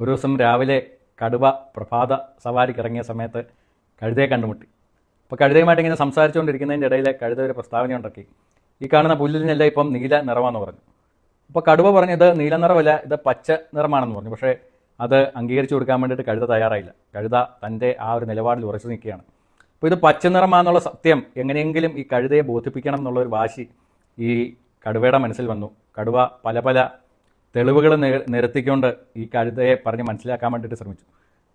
ഒരു ദിവസം രാവിലെ കടുവ പ്രഭാത സവാരിക്ക് ഇറങ്ങിയ സമയത്ത് കഴുതയെ കണ്ടുമുട്ടി. അപ്പോൾ കഴുതയുമായിട്ട് ഇങ്ങനെ സംസാരിച്ചുകൊണ്ടിരിക്കുന്നതിൻ്റെ ഇടയിൽ കഴുത ഒരു പ്രസ്താവന ഉണ്ടാക്കി. ഈ കാണുന്ന പുല്ലിനെല്ലാം ഇപ്പം നീല നിറമാണെന്ന് പറഞ്ഞു. അപ്പോൾ കടുവ പറഞ്ഞു ഇത് നീല നിറമല്ല, ഇത് പച്ച നിറമാണെന്ന് പറഞ്ഞു. പക്ഷേ അത് അംഗീകരിച്ചു കൊടുക്കാൻ വേണ്ടിയിട്ട് കഴുത തയ്യാറായില്ല. കഴുത തൻ്റെ ആ ഒരു നിലപാടിൽ ഉറച്ചു നിൽക്കുകയാണ്. അപ്പോൾ ഇത് പച്ച നിറമാണെന്നുള്ള സത്യം എങ്ങനെയെങ്കിലും ഈ കഴുതയെ ബോധിപ്പിക്കണം എന്നുള്ളൊരു വാശി ഈ കടുവയുടെ മനസ്സിൽ വന്നു. കടുവ പല പല തെളിവുകൾ നിരത്തിക്കൊണ്ട് ഈ കഴുതയെ പറഞ്ഞ് മനസ്സിലാക്കാൻ വേണ്ടിയിട്ട് ശ്രമിച്ചു.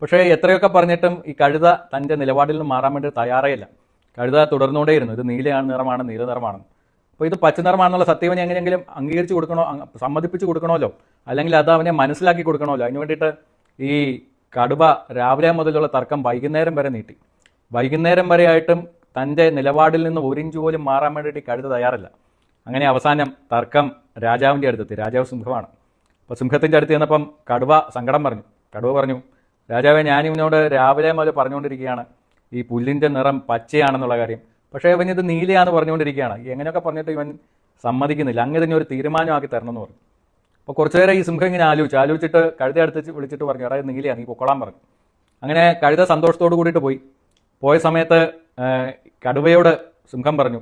പക്ഷേ എത്രയൊക്കെ പറഞ്ഞിട്ടും ഈ കഴുത തൻ്റെ നിലപാടിൽ നിന്ന് മാറാൻ വേണ്ടി തയ്യാറേയില്ല. കഴുത തുടർന്നുകൊണ്ടേയിരുന്നു ഇത് നീല നിറമാണ്, നീല നിറമാണ്. അപ്പോൾ ഇത് പച്ച നിറമാണെന്നുള്ള സത്യവനെ എങ്ങനെയെങ്കിലും അംഗീകരിച്ച് കൊടുക്കണോ, സമ്മതിപ്പിച്ച് കൊടുക്കണമല്ലോ, അല്ലെങ്കിൽ അത് അവനെ മനസ്സിലാക്കി കൊടുക്കണമല്ലോ. അതിന് വേണ്ടിയിട്ട് ഈ കടുവ രാവിലെ മുതലുള്ള തർക്കം വൈകുന്നേരം വരെ നീട്ടി. വൈകുന്നേരം വരെ ആയിട്ടും തൻ്റെ നിലപാടിൽ നിന്ന് ഒരിഞ്ച് പോലും മാറാൻ വേണ്ടിയിട്ട് കഴുത തയ്യാറല്ല. അങ്ങനെ അവസാനം തർക്കം രാജാവിൻ്റെ അടുത്തെത്തി. രാജാവ് സിംഹമാണ്. അപ്പോൾ സിംഹത്തിൻ്റെ അടുത്ത് ചെന്നപ്പം കടുവ സങ്കടം പറഞ്ഞു. കടുവ പറഞ്ഞു, രാജാവെ, ഞാനിവനോട് രാവിലെ മുതൽ പറഞ്ഞുകൊണ്ടിരിക്കുകയാണ് ഈ പുല്ലിൻ്റെ നിറം പച്ചയാണെന്നുള്ള കാര്യം. പക്ഷേ ഇവൻ ഇത് നീലയാണെന്ന് പറഞ്ഞുകൊണ്ടിരിക്കുകയാണ്. എങ്ങനെയൊക്കെ പറഞ്ഞിട്ട് ഇവൻ സമ്മതിക്കുന്നില്ല. അങ്ങ് തന്നെ ഒരു തീരുമാനമാക്കി തരണമെന്ന് പറഞ്ഞു. അപ്പോൾ കുറച്ചു നേരം ഈ സിംഹം ഇങ്ങനെ ആലോചിച്ചിട്ട് കഴുത അടുത്ത് വിളിച്ചിട്ട് പറഞ്ഞു, അതായത് നീലയാണ്, നീ പൊക്കോളാൻ പറഞ്ഞു. അങ്ങനെ കഴുത സന്തോഷത്തോടു കൂടിയിട്ട് പോയ സമയത്ത് കടുവയോട് സിംഹം പറഞ്ഞു,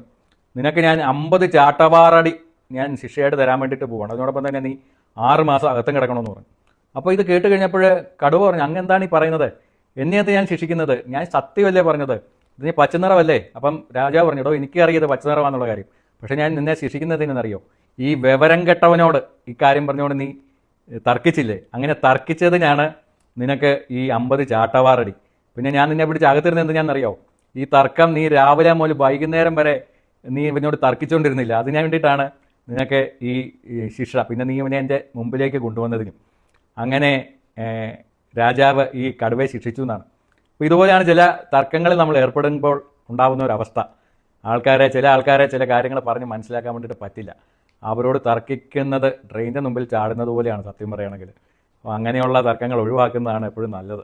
നിനക്ക് ഞാൻ 50 ചാട്ടവാറടി ഞാൻ ശിക്ഷയായിട്ട് തരാൻ വേണ്ടിയിട്ട് പോവാണ്. അതിനോടൊപ്പം തന്നെ നീ 6 മാസം അകത്തും കിടക്കണമെന്ന് പറഞ്ഞു. അപ്പോൾ ഇത് കേട്ട് കഴിഞ്ഞപ്പോൾ കടുവ പറഞ്ഞു, അങ്ങ് എന്താണ് ഈ പറയുന്നത്? എന്നെയത്ത് ഞാൻ ശിക്ഷിക്കുന്നത്? ഞാൻ സത്യമല്ലേ പറഞ്ഞത്, ഇതിന് പച്ചനിറമല്ലേ? അപ്പം രാജാവ് പറഞ്ഞു, എടോ, എനിക്കറിയത് പച്ചനിറമാണെന്നുള്ള കാര്യം. പക്ഷേ ഞാൻ നിന്നെ ശിക്ഷിക്കുന്നതിനെന്നറിയോ, ഈ വിവരം കെട്ടവനോട് ഇക്കാര്യം പറഞ്ഞുകൊണ്ട് നീ തർക്കിച്ചില്ലേ, അങ്ങനെ തർക്കിച്ചതിനാണ് നിനക്ക് ഈ 50 ചാട്ടവാറടി. പിന്നെ ഞാൻ നിന്നെ പിടിച്ച് അകത്തിരുന്ന് എന്ത് ഞാനറിയോ, ഈ തർക്കം നീ രാവിലെ മുതൽ വൈകുന്നേരം വരെ നീ ഇവനോട് തർക്കിച്ചുകൊണ്ടിരുന്നില്ല, അതിനു വേണ്ടിയിട്ടാണ് നിനക്ക് ഈ ശിക്ഷ. പിന്നെ നീ ഇവനെ എൻ്റെ മുമ്പിലേക്ക് കൊണ്ടുവന്നതിനും. അങ്ങനെ രാജാവ് ഈ കടുവയെ ശിക്ഷിച്ചു എന്നാണ്. അപ്പോൾ ഇതുപോലെയാണ് ചില തർക്കങ്ങളിൽ നമ്മൾ ഏർപ്പെടുമ്പോൾ ഉണ്ടാകുന്ന ഒരവസ്ഥ. ചില ആൾക്കാരെ ചില കാര്യങ്ങൾ പറഞ്ഞ് മനസ്സിലാക്കാൻ വേണ്ടിയിട്ട് പറ്റില്ല. അവരോട് തർക്കിക്കുന്നത് ട്രെയിനിൻ്റെ മുമ്പിൽ ചാടുന്നത് പോലെയാണ് സത്യം പറയുകയാണെങ്കിൽ. അപ്പോൾ അങ്ങനെയുള്ള തർക്കങ്ങൾ ഒഴിവാക്കുന്നതാണ് എപ്പോഴും നല്ലത്.